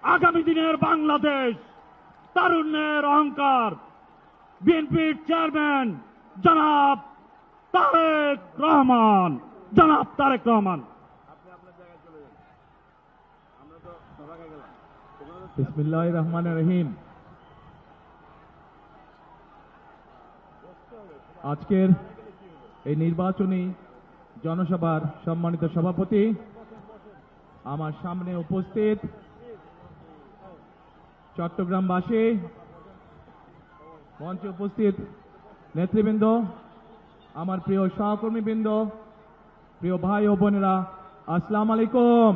আগামী দিনের বাংলাদেশ তারুণ্যের অহংকার বিএনপির চেয়ারম্যান জনাব তারেক রহমান। বিসমিল্লাহির রহমানির রহিম। আজকের এই নির্বাচনী জনসভার সম্মানিত সভাপতি, আমার সামনে উপস্থিত চট্টগ্রামবাসী, মঞ্চে উপস্থিত নেতৃবৃন্দ, আমার প্রিয় সহকর্মীবৃন্দ, প্রিয় ভাই ও বোনেরা, আসসালামু আলাইকুম।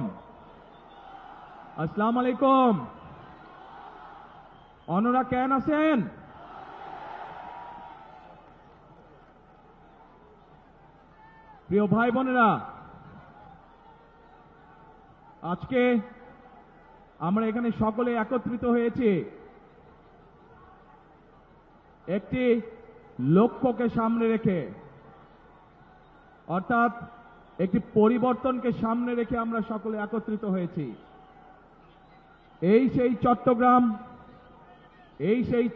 আসসালামু আলাইকুম। অন্যরা কেন আছেন? প্রিয় ভাই বোনেরা, আজকে আমরা এখানে সকলে একত্রিত হয়েছি একটি লক্ষ্যকে সামনে রেখে, অর্থাৎ একটি পরিবর্তনকে সামনে রেখে আমরা সকলে একত্রিত হয়েছি। এই সেই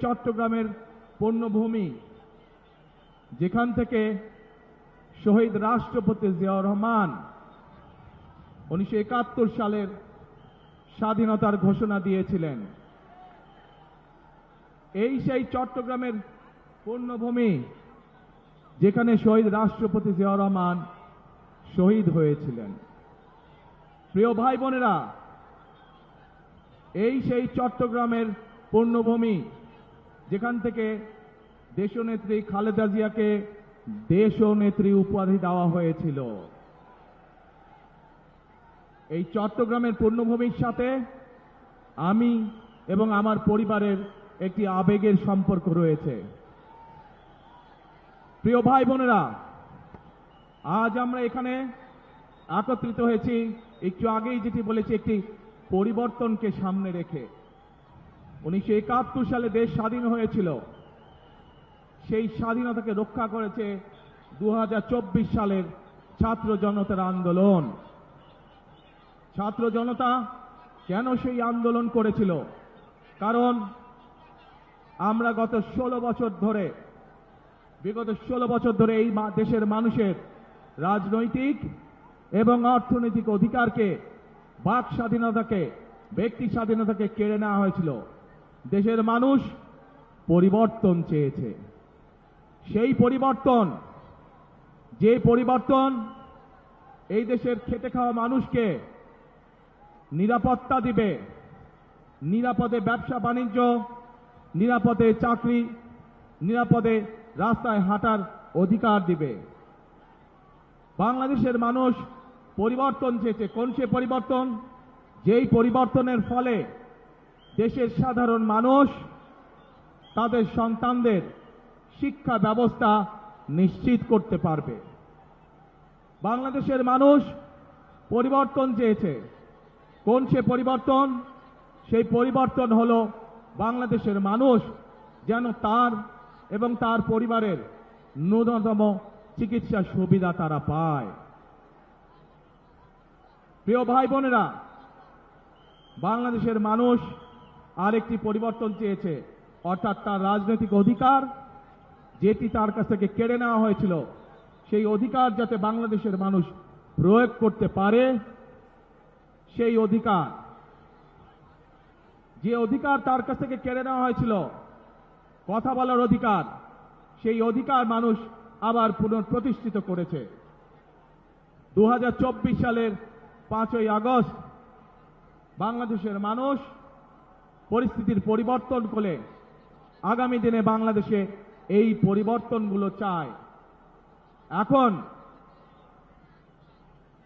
চট্টগ্রামের পুণ্যভূমি, যেখান থেকে শহীদ রাষ্ট্রপতি জিয়াউর রহমান 1971 সালের স্বাধীনতার ঘোষণা দিয়েছিলেন। এই সেই চট্টগ্রামের পুণ্যভূমি, যেখানে শহীদ রাষ্ট্রপতি জিয়াউর রহমান শহীদ হয়েছিলেন। প্রিয় ভাই বোনেরা, এই সেই চট্টগ্রামের পুণ্যভূমি, যেখান থেকে দেশনেত্রী খালেদা জিয়াকে দেশনেত্রী উপাধি দেওয়া হয়েছিল। এই চট্টগ্রামের পুণ্যভূমির সাথে আমি এবং আমার পরিবারের একটি আবেগের সম্পর্ক রয়েছে। প্রিয় ভাই বোনেরা, আজ আমরা এখানে একত্রিত হয়েছি একটু আগেই যেটি বলেছি, একটি পরিবর্তনকে সামনে রেখে। 1971 সালে দেশ স্বাধীন হয়েছিল। সেই স্বাধীনতাকে রক্ষা করেছে 2024 সালের ছাত্র জনতার আন্দোলন। ছাত্র জনতা কেন সেই আন্দোলন করেছিল? কারণ আমরা বিগত 16 বছর ধরে এই দেশের মানুষের রাজনৈতিক এবং অর্থনৈতিক অধিকারকে, বাক স্বাধীনতাকে, ব্যক্তি স্বাধীনতাকে কেড়ে নেওয়া হয়েছিল। দেশের মানুষ পরিবর্তন চেয়েছে। সেই পরিবর্তন, যে পরিবর্তন এই দেশের খেটে খাওয়া মানুষকে নিরাপত্তা দিবে, নিরাপদে ব্যবসা বাণিজ্য, নিরাপদে চাকরি, নিরাপদে রাস্তায় হাঁটার অধিকার দিবে। বাংলাদেশের মানুষ পরিবর্তন চেয়েছে। কোন সে পরিবর্তন? যেই পরিবর্তনের ফলে দেশের সাধারণ মানুষ তাদের সন্তানদের শিক্ষা ব্যবস্থা নিশ্চিত করতে পারবে। বাংলাদেশের মানুষ পরিবর্তন চেয়েছে। কোন সে পরিবর্তন? সেই পরিবর্তন হলো বাংলাদেশের মানুষ যেন তার এবং তার পরিবারের ন্যূনতম চিকিৎসা সুবিধা তারা পায়। প্রিয় ভাই বোনেরা, বাংলাদেশের মানুষ আরেকটি পরিবর্তন চেয়েছে, অর্থাৎ তার রাজনৈতিক অধিকার, যেটি তার কাছ থেকে কেড়ে নেওয়া হয়েছিল, সেই অধিকার যাতে বাংলাদেশের মানুষ প্রয়োগ করতে পারে। সেই অধিকার, যে অধিকার তার কাছ থেকে কেড়ে নেওয়া হয়েছিল, কথা বলার অধিকার, সেই অধিকার মানুষ আবার পুনঃপ্রতিষ্ঠিত করেছে। 2024 সালের 5ই আগস্ট বাংলাদেশের মানুষ পরিস্থিতির পরিবর্তন করে আগামী দিনে বাংলাদেশে এই পরিবর্তনগুলো চায়। এখন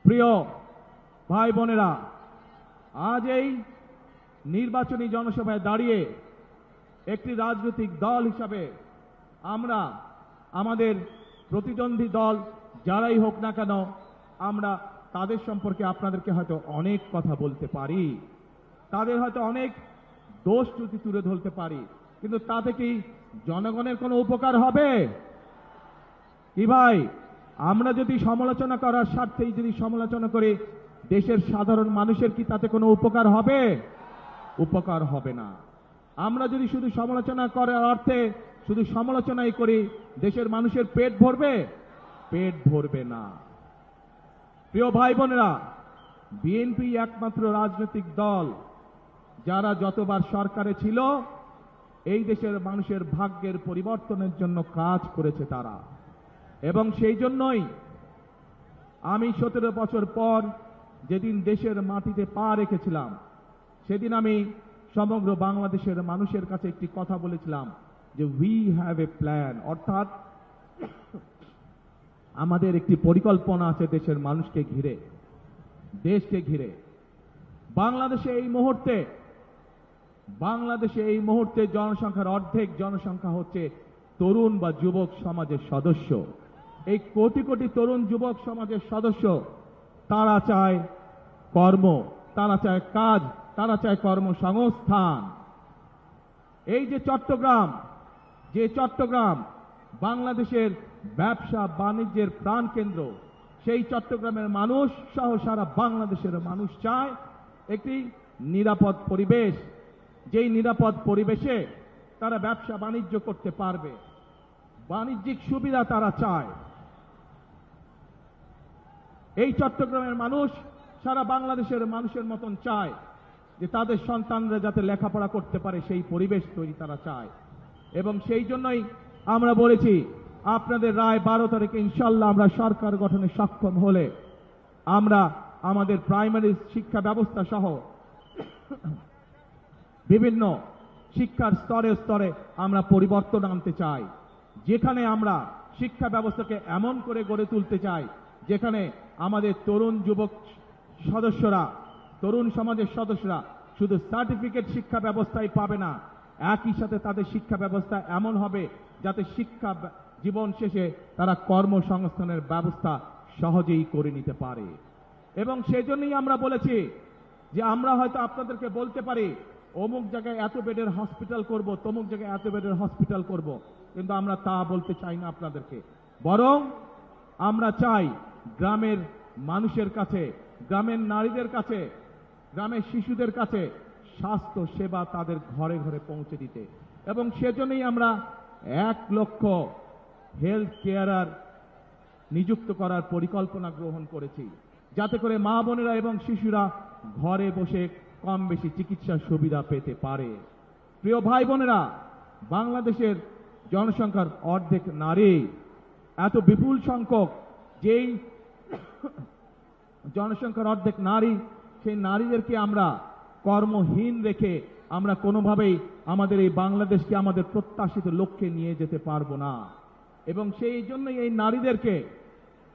প্রিয় ভাই বোনেরা, আজ এই নির্বাচনী জনসভায় দাঁড়িয়ে একটি রাজনৈতিক দল হিসাবে আমরা আমাদের প্রতিদ্বন্দ্বী দল যারাই হোক না কেন, আমরা তাদের সম্পর্কে আপনাদেরকে হয়তো অনেক কথা বলতে পারি, তাদের হয়তো অনেক দোষ ত্রুটি তুলে ধরতে পারি, কিন্তু তাতে কি জনগণের কোনো উপকার হবে? কি ভাই, আমরা যদি সমালোচনা করার স্বার্থেই যদি সমালোচনা করি, দেশের সাধারণ মানুষের কি তাতে কোনো উপকার হবে? উপকার হবে না। আমরা যদি শুধু সমালোচনা করার অর্থে শুধু সমালোচনাই করি, দেশের মানুষের পেট ভরবে? পেট ভরবে না। প্রিয় ভাই বোনেরা, বিএনপি একমাত্র রাজনৈতিক দল যারা যতবার সরকারে ছিল এই দেশের মানুষের ভাগ্যের পরিবর্তনের জন্য কাজ করেছে তারা। এবং সেই জন্যই আমি 17 বছর পর যেদিন দেশের মাটিতে পা রেখেছিলাম, সেদিন আমি সমগ্র বাংলাদেশের মানুষের কাছে একটি কথা বলেছিলাম যে উই হ্যাভ এ প্ল্যান, অর্থাৎ আমাদের একটি পরিকল্পনা আছে দেশের মানুষকে ঘিরে, দেশকে ঘিরে। বাংলাদেশে এই মুহূর্তে জনসংখ্যার অর্ধেক জনসংখ্যা হচ্ছে তরুণ বা যুবক সমাজের সদস্য। এই কোটি কোটি তরুণ যুবক সমাজের সদস্য তারা চায় কর্ম, তারা চায় কাজ, তারা চায় কর্মসংস্থান। এই যে চট্টগ্রাম বাংলাদেশের ব্যবসা বাণিজ্যের প্রাণকেন্দ্র, সেই চট্টগ্রামের মানুষ সহ সারা বাংলাদেশের মানুষ চায় একটি নিরাপদ পরিবেশ, যেই নিরাপদ পরিবেশে তারা ব্যবসা বাণিজ্য করতে পারবে, বাণিজ্যিক সুবিধা তারা চায়। এই চট্টগ্রামের মানুষ সারা বাংলাদেশের মানুষের মতন চায় যে তাদের সন্তানরা যাতে লেখাপড়া করতে পারে, সেই পরিবেশ তৈরি তারা চায়। এবং সেই জন্যই আমরা বলেছি আপনাদের রায় 12 তারিখে ইনশাল্লাহ আমরা সরকার গঠনে সক্ষম হলে আমরা আমাদের প্রাইমারি শিক্ষা ব্যবস্থা সহ বিভিন্ন শিক্ষার স্তরে স্তরে আমরা পরিবর্তন আনতে চাই, যেখানে আমরা শিক্ষা ব্যবস্থাকে এমন করে গড়ে তুলতে চাই যেখানে আমাদের তরুণ যুবক সদস্যরা, তরুণ সমাজের সদস্যরা শুধু সার্টিফিকেট শিক্ষা ব্যবস্থাই পাবে না, একই সাথে তাদের শিক্ষা ব্যবস্থা এমন হবে যাতে শিক্ষা জীবন শেষে তারা কর্মসংস্থানের ব্যবস্থা সহজেই করে নিতে পারে। এবং সেজন্যই আমরা বলেছি যে আমরা হয়তো আপনাদেরকে বলতে পারি অমুক জায়গায় এত বেডের হসপিটাল করব, তমুক জায়গায় এত বেডের হসপিটাল করব, কিন্তু আমরা তা বলতে চাই না আপনাদেরকে। বরং আমরা চাই গ্রামের মানুষের কাছে, গ্রামের নারীদের কাছে, গ্রামের শিশুদের কাছে স্বাস্থ্য সেবা তাদের ঘরে ঘরে পৌঁছে দিতে। এবং সেজন্যই আমরা 1 লক্ষ হেলথ কেয়ারার নিযুক্ত করার পরিকল্পনা গ্রহণ করেছি, যাতে করে মা বোনেরা এবং শিশুরা ঘরে বসে কম বেশি চিকিৎসার সুবিধা পেতে পারে। প্রিয় ভাই বোনেরা, বাংলাদেশের জনসংখ্যার অর্ধেক নারী, এত বিপুল সংখ্যক যেই জনসংখ্যার অর্ধেক নারী, সেই নারীদেরকে আমরা কর্মহীন রেখে আমরা কোনোভাবেই আমাদের এই বাংলাদেশকে আমাদের প্রত্যাশিত লক্ষ্যে নিয়ে যেতে পারবো না। এবং সেই জন্যই এই নারীদেরকে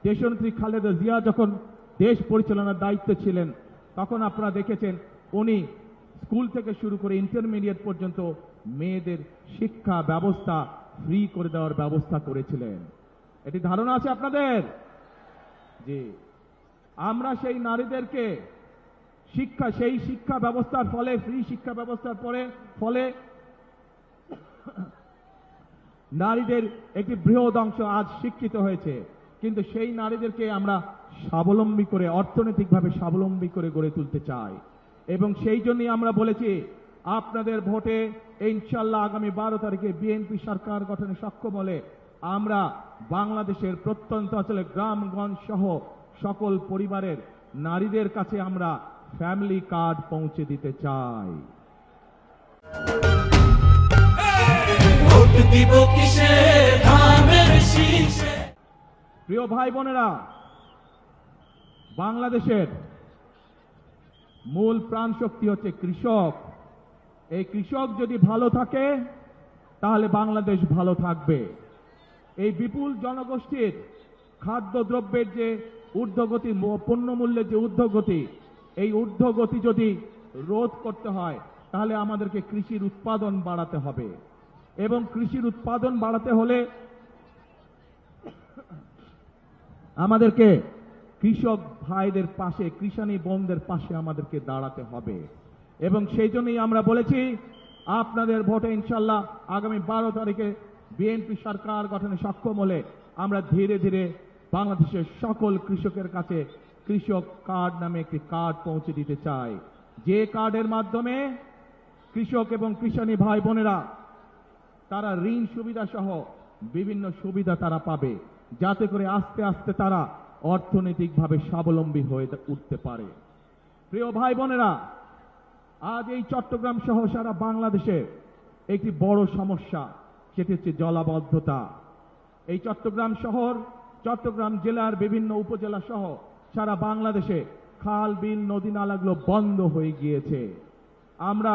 দেশনেত্রী খালেদা জিয়া যখন দেশ পরিচালনার দায়িত্বে ছিলেন, তখন আপনারা দেখেছেন উনি স্কুল থেকে শুরু করে ইন্টারমিডিয়েট পর্যন্ত মেয়েদের শিক্ষা ব্যবস্থা ফ্রি করে দেওয়ার ব্যবস্থা করেছিলেন। এটি ধারণা আছে আপনাদের? যে আমরা সেই নারীদেরকে সেই শিক্ষা ব্যবস্থার ফলে, ফ্রি শিক্ষা ব্যবস্থার ফলে নারীদের একটি বৃহৎ অংশ আজ শিক্ষিত হয়েছে, কিন্তু সেই নারীদেরকে আমরা স্বাবলম্বী করে, অর্থনৈতিকভাবে স্বাবলম্বী করে গড়ে তুলতে চাই। এবং সেই জন্যই আমরা বলেছি আপনাদের ভোটে ইনশাল্লাহ আগামী 12 তারিখে বিএনপি সরকার গঠনে সক্ষম হলে আমরা বাংলাদেশের প্রত্যন্ত অঞ্চলে গ্রামগঞ্জ সহ সকল পরিবারের নারীদের কাছে আমরা ফ্যামিলি কার্ড পৌঁছে দিতে চাই। প্রিয় ভাই বোনেরা, বাংলাদেশের মূল প্রাণ শক্তি হচ্ছে কৃষক। এই কৃষক যদি ভালো থাকে তাহলে বাংলাদেশ ভালো থাকবে। এই বিপুল জনগোষ্ঠীর খাদ্যদ্রব্যের যে ঊর্ধ্বগতি, পণ্যমূল্যের যে ঊর্ধ্বগতি, এই ঊর্ধ্বগতি যদি রোধ করতে হয় তাহলে আমাদেরকে কৃষির উৎপাদন বাড়াতে হবে। এবং কৃষির উৎপাদন বাড়াতে হলে আমাদেরকে কৃষক ভাইদের পাশে, কৃষানী বোনদের পাশে আমাদেরকে দাঁড়াতে হবে। এবং সেই জন্যই আমরা বলেছি আপনাদের ভোটে ইনশাল্লাহ আগামী 12 তারিখে বিএনপি সরকার গঠনে সক্ষম হলে আমরা ধীরে ধীরে বাংলাদেশের সকল কৃষকের কাছে কৃষক কার্ড নামে একটি কার্ড পৌঁছে দিতে চাই, যে কার্ডের মাধ্যমে কৃষক এবং কৃষানী ভাই বোনেরা তারা ঋণ সুবিধা সহ বিভিন্ন সুবিধা তারা পাবে, যাতে করে আস্তে আস্তে তারা অর্থনৈতিকভাবে স্বাবলম্বী হয়ে উঠতে পারে। প্রিয় ভাই বোনেরা, আজ এই চট্টগ্রাম সহ সারা বাংলাদেশে একটি বড় সমস্যা, সেটি হচ্ছে জলাবদ্ধতা। এই চট্টগ্রাম শহর, চট্টগ্রাম জেলার বিভিন্ন উপজেলা সহ সারা বাংলাদেশে খাল, বিল, নদী নালাগুলো বন্ধ হয়ে গিয়েছে। আমরা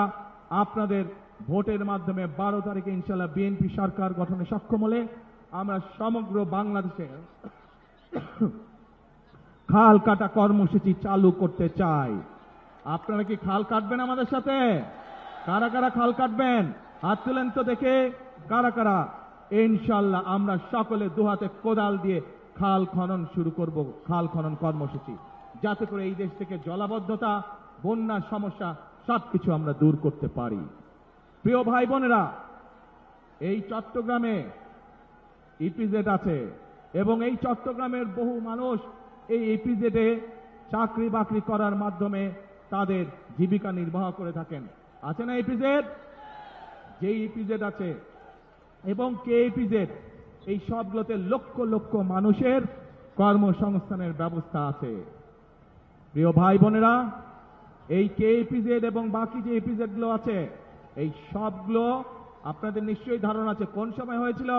আপনাদের ভোটের মাধ্যমে 12 তারিখে ইনশাআল্লাহ বিএনপি সরকার গঠনে সক্ষম হলে আমরা সমগ্র বাংলাদেশে খাল কাটা কর্মসূচি চালু করতে চাই। আপনারা কি খাল কাটবেন আমাদের সাথে? কারা কারা খাল কাটবেন? হাত তুলেন তো দেখে, কারা কারা? ইনশাআল্লাহ আমরা সকলে দুহাতে কোদাল দিয়ে খাল খনন শুরু করব, খাল খনন কর্মসূচি, যাতে করে এই দেশ থেকে জলাবদ্ধতা, বন্যার সমস্যা সবকিছু আমরা দূর করতে পারি। প্রিয় ভাই বোনেরা, এই চট্টগ্রামে ইপিজেড আছে এবং এই চট্টগ্রামের বহু মানুষ এই ইপিজেডে চাকরি বাকরি করার মাধ্যমে তাদের জীবিকা নির্বাহ করে থাকেন। আছে না ইপিজেড? যেই ইপিজেড আছে এবং কে ইপিজেড, এই সবগুলোতে লক্ষ লক্ষ মানুষের কর্মসংস্থানের ব্যবস্থা আছে। প্রিয় ভাই বোনেরা, এই কে ইপিজেড এবং বাকি যে ইপিজেড গুলো আছে, এই সবগুলো আপনাদের নিশ্চয়ই ধারণা আছে কোন সময় হয়েছিল?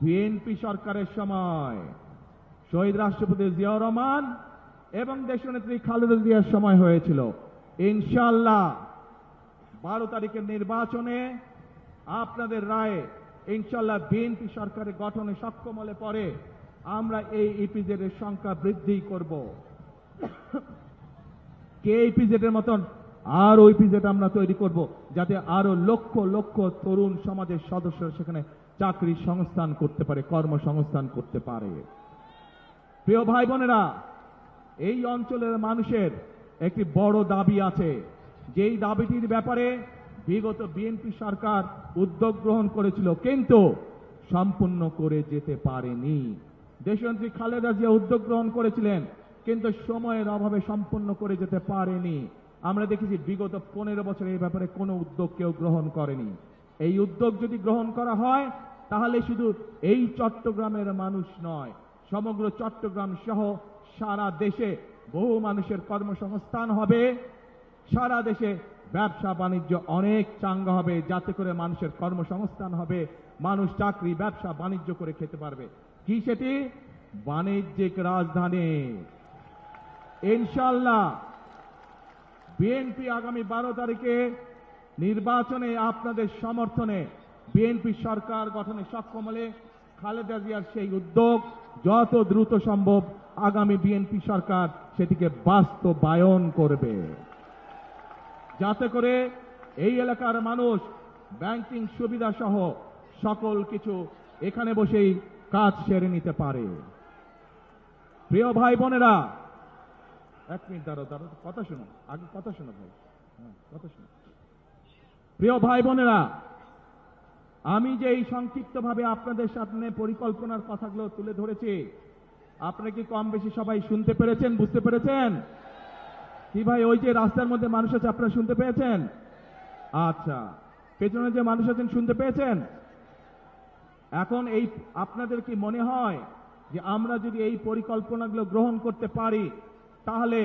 বিএনপি সরকারের সময়, শহীদ রাষ্ট্রপতি জিয়াউর রহমান এবং দেশনেত্রী খালেদা জিয়ার সময় হয়েছিল। ইনশাআল্লাহ 12 তারিখের নির্বাচনে আপনাদের রায়ে ইনশাআল্লাহ বিএনপি সরকারের গঠনে সক্ষম হলে পরে আমরা এই ইপিজেড এর সংখ্যা বৃদ্ধি করব। কে ইপিজেড এর মতন আরো ইপিজেড আমরা তৈরি করব, যাতে আরো লক্ষ লক্ষ তরুণ সমাজের সদস্যরা সেখানে চাকরি সংস্থান করতে পারে, কর্মসংস্থান করতে পারে। প্রিয় ভাই বোনেরা, এই অঞ্চলের মানুষের একটি বড় দাবি আছে, যেই দাবিটির ব্যাপারে বিগত বিএনপি সরকার উদ্যোগ গ্রহণ করেছিল কিন্তু সম্পূর্ণ করে যেতে পারেনি। দেশনেত্রী খালেদা জিয়া উদ্যোগ গ্রহণ করেছিলেন কিন্তু সময়ের অভাবে সম্পূর্ণ করে যেতে পারেনি। আমরা দেখেছি বিগত 15 বছর এই ব্যাপারে কোনো উদ্যোগ কেউ গ্রহণ করেনি। এই উদ্যোগ যদি গ্রহণ করা হয় তাহলে শুধু এই চট্টগ্রামের মানুষ নয়, সমগ্র চট্টগ্রাম সহ সারা দেশে বহু মানুষের কর্মসংস্থান হবে, সারা দেশে ব্যবসা বাণিজ্য অনেক চাঙ্গা হবে, যাতে করে মানুষের কর্মসংস্থান হবে, মানুষ চাকরি ব্যবসা বাণিজ্য করে খেতে পারবে। কি সেটি? বাণিজ্যিক রাজধানী। ইনশাআল্লাহ বিএনপি আগামী 12 তারিখে নির্বাচনে আপনাদের সমর্থনে বিএনপি সরকার গঠনে সক্ষম হলে খালেদা জিয়ার সেই উদ্যোগ যত দ্রুত সম্ভব আগামী বিএনপি সরকার সেটিকে বাস্তবায়ন করবে, যাতে করে এই এলাকার মানুষ ব্যাংকিং সুবিধা সহ সকল কিছু এখানে বসেই কাজ সেরে নিতে পারে। প্রিয় ভাই বোনেরা, এক মিনিট দাঁড়াও, কথা শোনো, আগে কথা শোনো ভাই, কথা শোনো। প্রিয় ভাই বোনেরা, আমি যে এই সংক্ষিপ্তভাবে আপনাদের সামনে পরিকল্পনার কথাগুলো তুলে ধরেছি, আপনারা কি কম বেশি সবাই শুনতে পেরেছেন, বুঝতে পেরেছেন? কি ভাই, ওই যে রাস্তার মধ্যে মানুষ আছে আপনারা শুনতে পেয়েছেন? আচ্ছা, পেছনে যে মানুষ আছেন শুনতে পেয়েছেন? এখন এই আপনাদের কি মনে হয় যে আমরা যদি এই পরিকল্পনাগুলো গ্রহণ করতে পারি তাহলে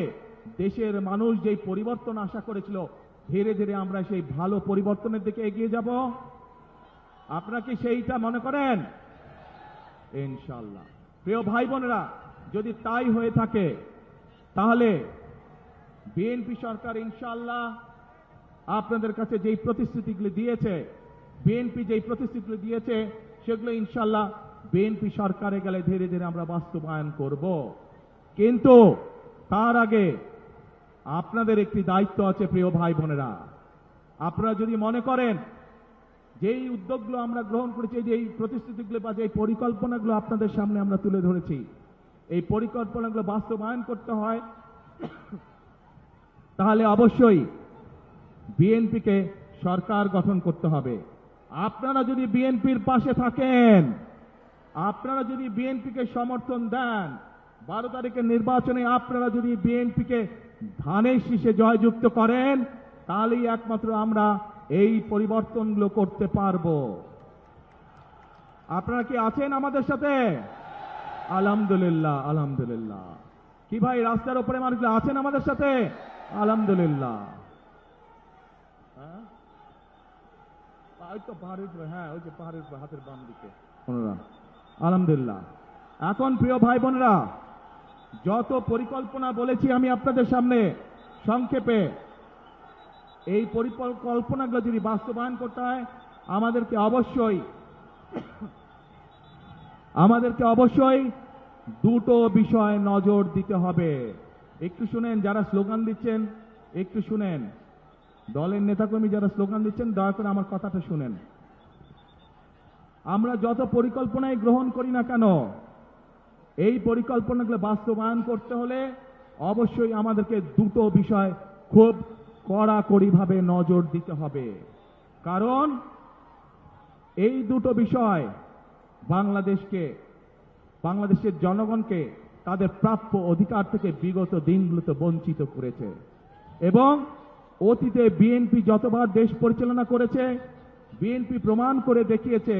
দেশের মানুষ যেই পরিবর্তন আশা করেছিল ধীরে ধীরে আমরা সেই ভালো পরিবর্তনের দিকে এগিয়ে যাব? আপনারা কি সেইটা মনে করেন? ইনশাআল্লাহ। প্রিয় ভাই বোনেরা, যদি তাই হয়ে থাকে তাহলে বিএনপি সরকার ইনশাআল্লাহ আপনাদের কাছে যেই প্রতিশ্রুতিগুলি দিয়েছে, বিএনপি যেই প্রতিশ্রুতিগুলি দিয়েছে সেগুলো ইনশাআল্লাহ বিএনপি সরকারে গেলে ধীরে ধীরে আমরা বাস্তবায়ন করব। কিন্তু তার আগে আপনাদের একটি দায়িত্ব আছে প্রিয় ভাই বোনেরা। আপনারা যদি মনে করেন যেই উদ্যোগগুলো আমরা গ্রহণ করেছি, যেই প্রতিশ্রুতিগুলো বা যেই পরিকল্পনাগুলো আপনাদের সামনে আমরা তুলে ধরেছি, এই পরিকল্পনাগুলো বাস্তবায়ন করতে হয়, তাহলে অবশ্যই বিএনপিকে সরকার গঠন করতে হবে। আপনারা যদি বিএনপির পাশে থাকেন, আপনারা যদি বিএনপিকে সমর্থন দেন, 12 তারিখের নির্বাচনে আপনারা যদি বিএনপিকে ধানের শীষে জয়যুক্ত করেন, তাহলেই একমাত্র আমরা এই পরিবর্তনগুলো করতে পারবো। আপনারা কি আছেন আমাদের সাথে? আলহামদুলিল্লাহ, আলহামদুলিল্লাহ। কি ভাই, রাস্তার উপরে মানুষগুলো আছেন আমাদের সাথে? আলহামদুলিল্লাহ। হ্যাঁ, ওই তো পাহাড়ের উপরে, হ্যাঁ ওই যে পাহাড়ের উপরে হাতের বাম দিকে। আলহামদুলিল্লাহ। এখন প্রিয় ভাই বোনেরা, যত পরিকল্পনা বলেছি আমি আপনাদের সামনে সংক্ষেপে, এই পরিকল্পনাগুলো যদি বাস্তবায়ন করতে হয় আমাদেরকে অবশ্যই দুটো বিষয় নজর দিতে হবে। একটু শুনেন, যারা স্লোগান দিচ্ছেন একটু শুনেন, দলের নেতাকর্মী যারা স্লোগান দিচ্ছেন দয়া করে আমার কথাটা শুনেন। আমরা যত পরিকল্পনাই গ্রহণ করি না কেন, এই পরিকল্পনাগুলো বাস্তবায়ন করতে হলে অবশ্যই আমাদেরকে দুটো বিষয় খুব কড়াকড়িভাবে নজর দিতে হবে। কারণ এই দুটো বিষয় বাংলাদেশের জনগণকে তাদের প্রাপ্য অধিকার থেকে বিগত দিনগুলোতে বঞ্চিত করেছে। এবং অতীতে বিএনপি যতবার দেশ পরিচালনা করেছে, বিএনপি প্রমাণ করে দেখিয়েছে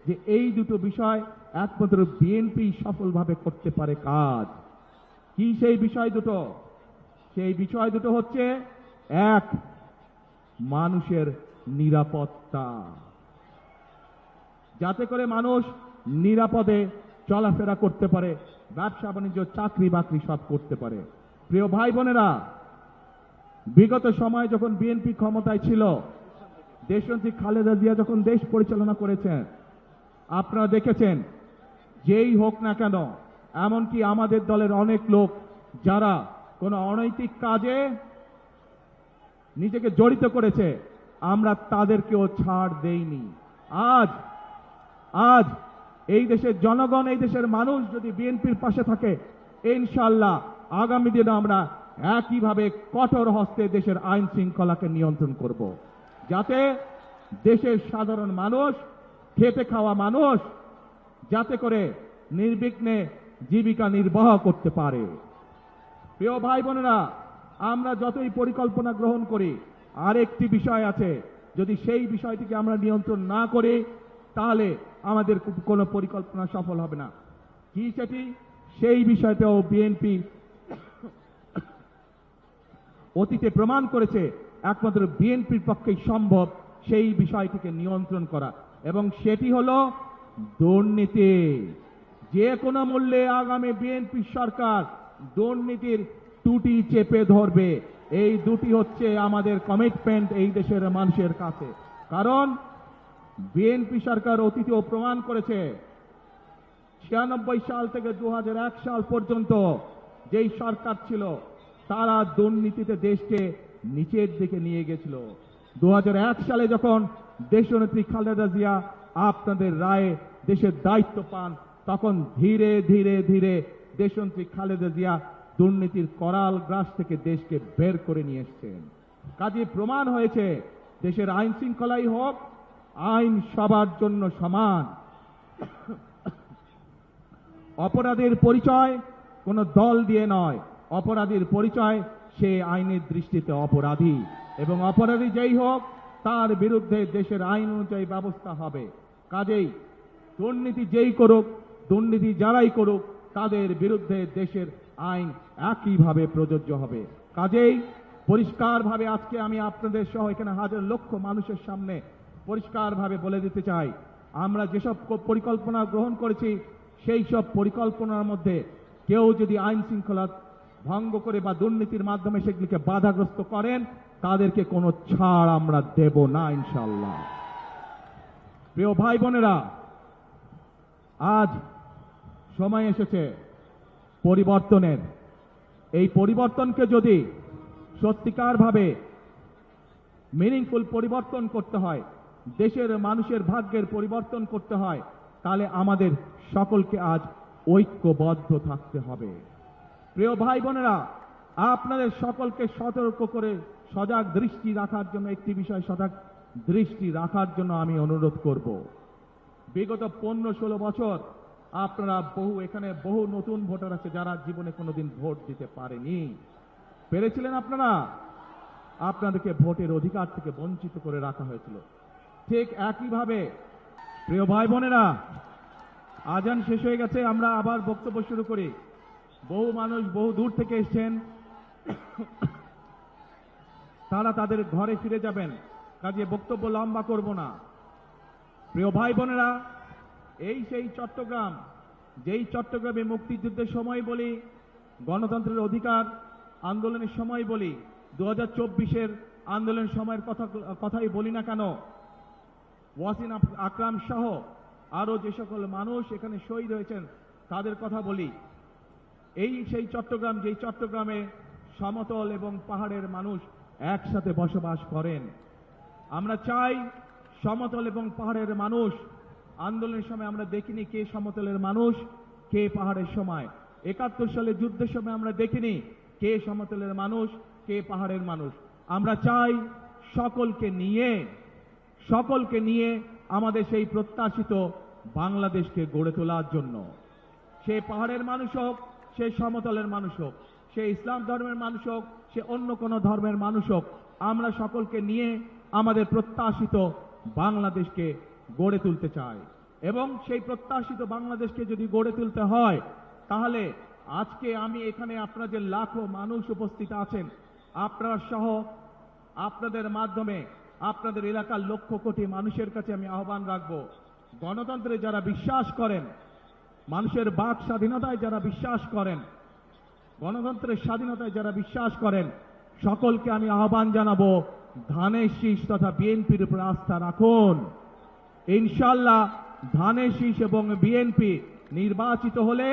যে এই দুটো বিষয় একমাত্র বিএনপি সফলভাবে করতে পারে কাজ। কি সেই বিষয় দুটো? সেই বিষয় দুটো হচ্ছে, এক, মানুষের নিরাপত্তা, যাতে করে মানুষ নিরাপদে চলাফেরা করতে পারে, ব্যবসা বাণিজ্য, চাকরি বাকরি সব করতে পারে। প্রিয় ভাই বোনেরা, বিগত সময় যখন বিএনপি ক্ষমতায় ছিল, দেশনেত্রী খালেদা জিয়া যখন দেশ পরিচালনা করেছেন, আপনারা দেখেছেন যেই হোক না কেন, এমনকি আমাদের দলের অনেক লোক যারা কোনো অনৈতিক কাজে নিজেকে জড়িত করেছে, আমরা তাদেরকেও ছাড় দেইনি। আজ এই দেশের জনগণ, এই দেশের মানুষ যদি বিএনপির পাশে থাকে, ইনশাআল্লাহ আগামী দিনে আমরা একইভাবে কঠোর হস্তে দেশের আইন শৃঙ্খলাকে নিয়ন্ত্রণ করব, যাতে দেশের সাধারণ মানুষ, খেটে খাওয়া মানুষ যাতে করে নির্বিঘ্নে জীবিকা নির্বাহ করতে পারে। প্রিয় ভাই বোনেরা, আমরা যতই পরিকল্পনা গ্রহণ করি, আরেকটি বিষয় আছে, যদি সেই বিষয়টিকে আমরা নিয়ন্ত্রণ না করি তাহলে আমাদের কোনো পরিকল্পনা সফল হবে না। কি সেটি? সেই বিষয়টাও বিএনপি অতীতে প্রমাণ করেছে একমাত্র বিএনপির পক্ষেই সম্ভব সেই বিষয়টিকে নিয়ন্ত্রণ করা, এবং সেটি হলো দুর্নীতি। যে কোনো মূল্যে আগামী বিএনপি সরকার দুর্নীতির টুটি চেপে ধরবে। এই দুটি হচ্ছে আমাদের কমিটমেন্ট এই দেশের মানুষের কাছে। কারণ বিএনপি সরকার অতীতেও প্রমাণ করেছে, 96 সাল থেকে 2001 সাল পর্যন্ত যেই সরকার ছিল, তারা দুর্নীতিতে দেশকে নিচের দিকে নিয়ে গেছিল। 2001 সালে যখন দেশনেত্রী খালেদা জিয়া আপনাদের রায়ে দেশের দায়িত্ব পান, তখন ধীরে ধীরে ধীরে দেশনেত্রী খালেদা জিয়া দুর্নীতির করাল গ্রাস থেকে দেশকে বের করে নিয়ে এসেছেন। কাজে প্রমাণ হয়েছে, দেশের আইন শৃঙ্খলাই হোক, আইন সবার জন্য সমান। অপরাধের পরিচয় কোনো দল দিয়ে নয়, অপরাধীর পরিচয় সে আইনের দৃষ্টিতে অপরাধী, এবং অপরাধী যেই হোক তার বিরুদ্ধে দেশের আইন অনুযায়ী ব্যবস্থা হবে। কাজেই দুর্নীতি যেই করুক, দুর্নীতি যারাই করুক, তাদের বিরুদ্ধে দেশের আইন একইভাবে প্রযোজ্য হবে। কাজেই পরিষ্কারভাবে আজকে আমি আপনাদের সহ এখানে হাজার লক্ষ মানুষের সামনে পরিষ্কারভাবে বলে দিতে চাই, আমরা যেসব পরিকল্পনা গ্রহণ করেছি, সেই সব পরিকল্পনার মধ্যে কেউ যদি আইন শৃঙ্খলা ভঙ্গ করে বা দুর্নীতির মাধ্যমে সেগুলিকে বাধাগ্রস্ত করেন, তাদেরকে কোনো ছাড় আমরা দেব না ইনশাআল্লাহ। প্রিয় ভাই বোনেরা, আজ সময় এসেছে পরিবর্তনের। এই পরিবর্তনকে যদি সত্যিকারভাবে মিনিংফুল পরিবর্তন করতে হয়, দেশের মানুষের ভাগ্যের পরিবর্তন করতে হয়, তাহলে আমাদের সকলকে আজ ঐক্যবদ্ধ থাকতে হবে। প্রিয় ভাই বোনেরা, আপনাদের সকলকে সতর্ক করে সজাগ দৃষ্টি রাখার জন্য, একটি বিষয় সজাগ দৃষ্টি রাখার জন্য আমি অনুরোধ করব। বিগত 15-16 বছর আপনারা এখানে বহু নতুন ভোটার আছে যারা জীবনে কোনোদিন ভোট দিতে পারেনি। পেরেছিলেন আপনারা? আপনাদেরকে ভোটের অধিকার থেকে বঞ্চিত করে রাখা হয়েছিল। ঠিক একইভাবে প্রিয় ভাই বোনেরা, আজান শেষ হয়ে গেছে, আমরা আবার বক্তব্য শুরু করি। বহু মানুষ বহু দূর থেকে এসেছেন, তারা তাদের ঘরে ফিরে যাবেন, কাজে বক্তব্য লম্বা করব না। প্রিয় ভাই বোনেরা, এই সেই চট্টগ্রাম, যেই চট্টগ্রামে মুক্তিযুদ্ধের সময় বলি, গণতন্ত্রের অধিকার আন্দোলনের সময় বলি, 2024-এর আন্দোলনের সময়ের কথাই বলি না কেন, ওয়াসিম আকরাম সহ আরো যে সকল মানুষ এখানে শহীদ হয়েছেন তাদের কথা বলি। এই সেই চট্টগ্রাম, যেই চট্টগ্রামে সমতল এবং পাহাড়ের মানুষ একসাথে বসবাস করেন। আমরা চাই সমতল এবং পাহাড়ের মানুষ, আন্দোলনের সময় আমরা দেখিনি কে সমতলের মানুষ কে পাহাড়ের সময়, 71 সালে যুদ্ধের সময় আমরা দেখিনি কে সমতলের মানুষ কে পাহাড়ের মানুষ। আমরা চাই সকলকে নিয়ে আমাদের সেই প্রত্যাশিত বাংলাদেশকে গড়ে তোলার জন্য। সে পাহাড়ের মানুষ হোক, সে সমতলের মানুষ হোক, সে ইসলাম ধর্মের মানুষ হোক, সে অন্য কোনো ধর্মের মানুষ হোক, আমরা সকলকে নিয়ে আমাদের প্রত্যাশিত বাংলাদেশকে গড়ে তুলতে চাই। এবং সেই প্রত্যাশিত বাংলাদেশকে যদি গড়ে তুলতে হয়, তাহলে আজকে আমি এখানে আপনারা যে লাখো মানুষ উপস্থিত আছেন, আপনারা সহ আপনাদের মাধ্যমে আপনাদের এলাকার লক্ষ কোটি মানুষের কাছে আমি আহ্বান রাখবো, গণতন্ত্রে যারা বিশ্বাস করেন, মানুষের বাক স্বাধীনতায় যারা বিশ্বাস করেন, গণতন্ত্রের স্বাধীনতায় যারা বিশ্বাস করেন, সকলকে আমি আহ্বান জানাবো, ধানের শীষ তথা বিএনপির উপর আস্থা রাখুন। ইনশাআল্লাহ ধানের শীষ এবং বিএনপি নির্বাচিত হলে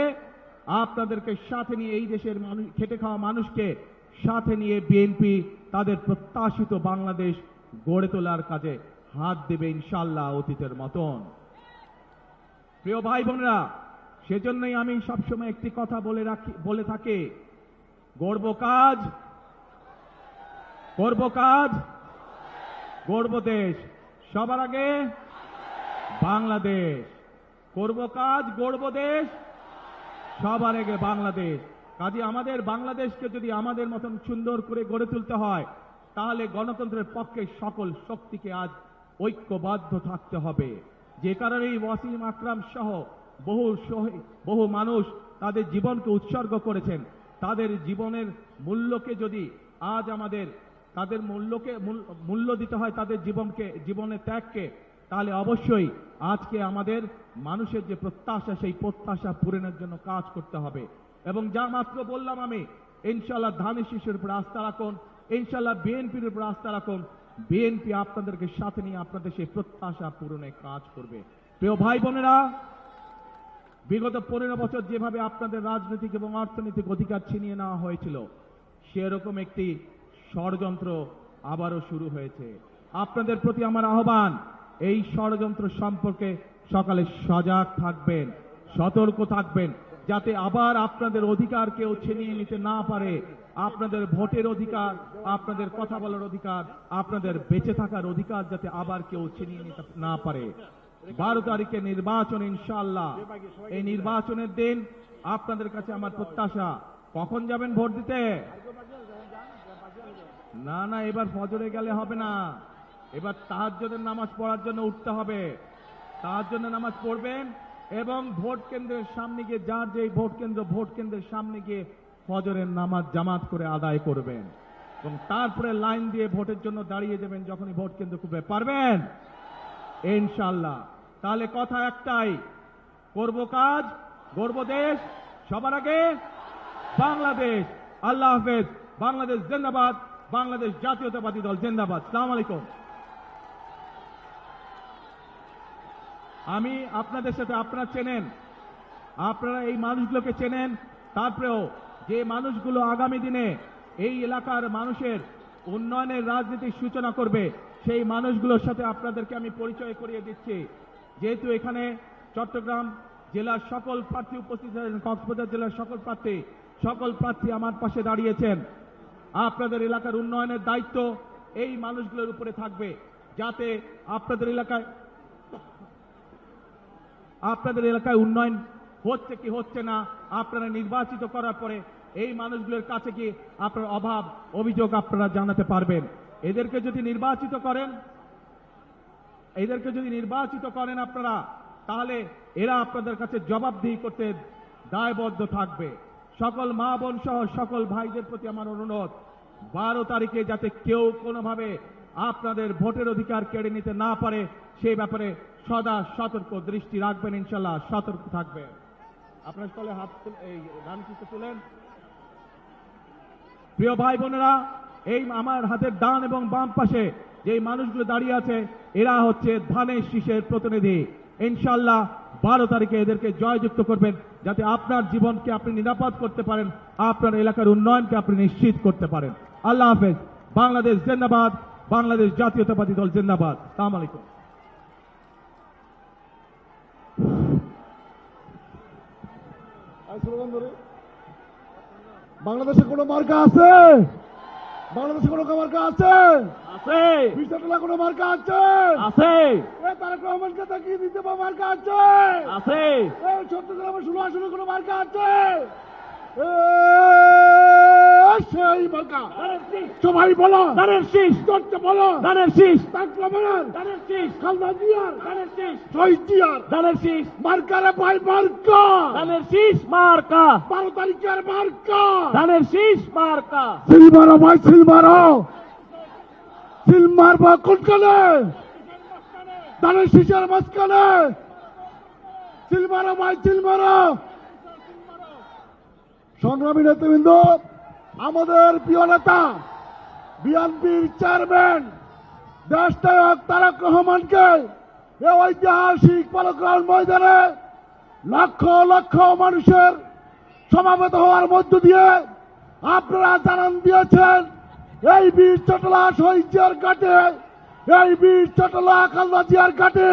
আপনাদেরকে সাথে নিয়ে, এই দেশের মানুষ, খেটে খাওয়া মানুষকে সাথে নিয়ে বিএনপি তাদের প্রত্যাশিত বাংলাদেশ গড়ে তোলার কাজে হাত দেবে ইনশাআল্লাহ, অতীতের মতন। প্রিয় ভাই বোনেরা, সেজন্যই আমি সবসময় একটি কথা বলে থাকি, গড়ব কাজ, গড়ব দেশ, সবার আগে বাংলাদেশ। করব কাজ, গড়ব দেশ, সবার আগে বাংলাদেশ। কাজে আমাদের বাংলাদেশকে যদি আমাদের মতন সুন্দর করে গড়ে তুলতে হয়, তাহলে গণতন্ত্রের পক্ষে সকল শক্তিকে আজ ঐক্যবদ্ধ থাকতে হবে। যে কারণেই ওয়াসিম আকরাম সহ বহু মানুষ তাদের জীবনকে উৎসর্গ করেছেন। তাদের জীবনের মূল্যকে যদি আজ আমাদের তাদের মূল্য দিতে হয়, তাদের জীবনের ত্যাগকে, তাহলে অবশ্যই আজকে আমাদের মানুষের যে প্রত্যাশা, সেই প্রত্যাশা পূরণের জন্য কাজ করতে হবে। এবং যা মাত্র বললাম আমি, ইনশাআল্লাহ ধানের শীষের উপর আস্থা রাখুন, ইনশাআল্লাহ বিএনপির উপর আস্থা রাখুন, বিএনপি আপনাদেরকে সাথে নিয়ে আপনাদের সেই প্রত্যাশা পূরণে কাজ করবে। প্রিয় ভাই বোনেরা, বিগত 15 বছর যেভাবে আপনাদের রাজনৈতিক এবং অর্থনৈতিক অধিকার ছিনিয়ে নেওয়া হয়েছিল, সেরকম একটি ষড়যন্ত্র আবারও শুরু হয়েছে। আপনাদের প্রতি আমার আহ্বান, এই ষড়যন্ত্র সম্পর্কে সকালে সজাগ থাকবেন, সতর্ক থাকবেন, যাতে আবার আপনাদের অধিকার কেউ ছিনিয়ে নিতে না পারে। আপনাদের ভোটের অধিকার, আপনাদের কথা বলার অধিকার, আপনাদের বেঁচে থাকার অধিকার যাতে আবার কেউ ছিনিয়ে নিতে না পারে। 12 তারিখে নির্বাচন, ইনশাআল্লাহ এই নির্বাচনের দিন আপনাদের কাছে আমার প্রত্যাশা, কখন যাবেন ভোট দিতে? না, এবার ফজরে গেলে হবে না, এবার তাহাজ্জুদের নামাজ পড়ার জন্য উঠতে হবে। তাহাজ্জুদের নামাজ পড়বেন এবং ভোট কেন্দ্রের সামনে গিয়ে, যার যেই ভোট কেন্দ্রের সামনে গিয়ে ফজরের নামাজ জামাত করে আদায় করবেন এবং তারপরে লাইন দিয়ে ভোটের জন্য দাঁড়িয়ে যাবেন যখনই ভোট কেন্দ্র খুঁজবে। পারবেন ইনশাআল্লাহ? তাহলে কথা একটাই, করব কাজ, গড়ব দেশ, সবার আগে বাংলাদেশ। আল্লাহ হাফেজ। বাংলাদেশ জিন্দাবাদ, বাংলাদেশ জাতীয়তাবাদী দল জিন্দাবাদ। আসসালামু আলাইকুম। আমি আপনাদের সাথে, আপনারা চেনেন, আপনারা এই মানুষগুলোকে চেনেন, তারপরেও যে মানুষগুলো আগামী দিনে এই এলাকার মানুষের উন্নয়নের রাজনীতির সূচনা করবে, সেই মানুষগুলোর সাথে আপনাদেরকে আমি পরিচয় করিয়ে দিচ্ছি। যেহেতু এখানে চট্টগ্রাম জেলার সকল প্রার্থী উপস্থিত আছেন, কক্সবাজার জেলার সকল প্রার্থী আমার পাশে দাঁড়িয়েছেন। আপনাদের এলাকার উন্নয়নের দায়িত্ব এই মানুষগুলোর উপরে থাকবে, যাতে আপনাদের এলাকায় উন্নয়ন হচ্ছে কি হচ্ছে না, আপনারা নির্বাচিত করার পরে এই মানুষগুলোর কাছে কি আপনার অভাব অভিযোগ আপনারা জানাতে পারবেন? এদেরকে যদি নির্বাচিত করেন আপনারা, তাহলে এরা আপনাদের কাছে জবাবদিহি করতে দায়বদ্ধ থাকবে। সকল মা বোন সহ সকল ভাইদের প্রতি আমার অনুরোধ, 12 তারিখে যাতে কেউ কোনোভাবে আপনাদের ভোটের অধিকার কেড়ে নিতে না পারে সেই ব্যাপারে সদা সতর্ক দৃষ্টি রাখবেন। ইনশাল্লাহ সতর্ক থাকবেন। আপনার সকলে এই ডান চিত্র তুলেন। প্রিয় ভাই বোনেরা, এই আমার হাতের ডান এবং বাম পাশে যে মানুষগুলো দাঁড়িয়ে আছে, এরা হচ্ছে ধানের শীষের প্রতিনিধি। ইনশাল্লাহ 12 তারিখে এদেরকে জয়যুক্ত করবেন, যাতে আপনার জীবনকে আপনি নিরাপদ করতে পারেন, আপনার এলাকার উন্নয়নকে আপনি নিশ্চিত করতে পারেন। আল্লাহ হাফেজ। বাংলাদেশ জিন্দাবাদ, বাংলাদেশ জাতীয়তাবাদী দল জিন্দাবাদ। আসসালামু আলাইকুম। বাংলাদেশে কোনো মার্কা আছে? বাংলাদেশে কোনো মার্কা আছে? আছে, বিশাটলা কোনো মার্কা আছে? আছে, তারেক রহমানকে তাকিয়ে দিতে পারে মার্কা আছে? আছে, চট্টগ্রামে 16 আসনে কোনো মার্কা আছে? সেই মার্কা সবাই বলো, ধানের শীষ, চর্চা বলো, ধানের শীষ, তারেক রহমান, ধানের শীষ, খালেদা জিয়ার, ধানের শীষ, শহীদ জিয়ার ধানের শীষ, মার্কারে ভাই মার্কা, ধানের শীষ মার্কা, 12 তারিখের মার্কা, ধানের শীষ মার্কা। সিল মারো ভাই, সিল মারো, সিল মারবা কোনখানে? ধানের শীষের মাঝখানে সিল মারো ভাই, সিল মারো। সংগ্রামী নেতৃবৃন্দ, আমাদের প্রিয় নেতা বিএনপির চেয়ারম্যান দেশনায়ক তারেক রহমানকে এই ঐতিহাসিক পদগ্রহণ ময়দানে লক্ষ লক্ষ মানুষের সমাবেত হওয়ার মধ্য দিয়ে আপনারা জানান দিয়েছেন, এই বীর চটলা শহীদ জিয়ার ঘাটে, এই বীর চটলা খালেদা জিয়ার ঘাটে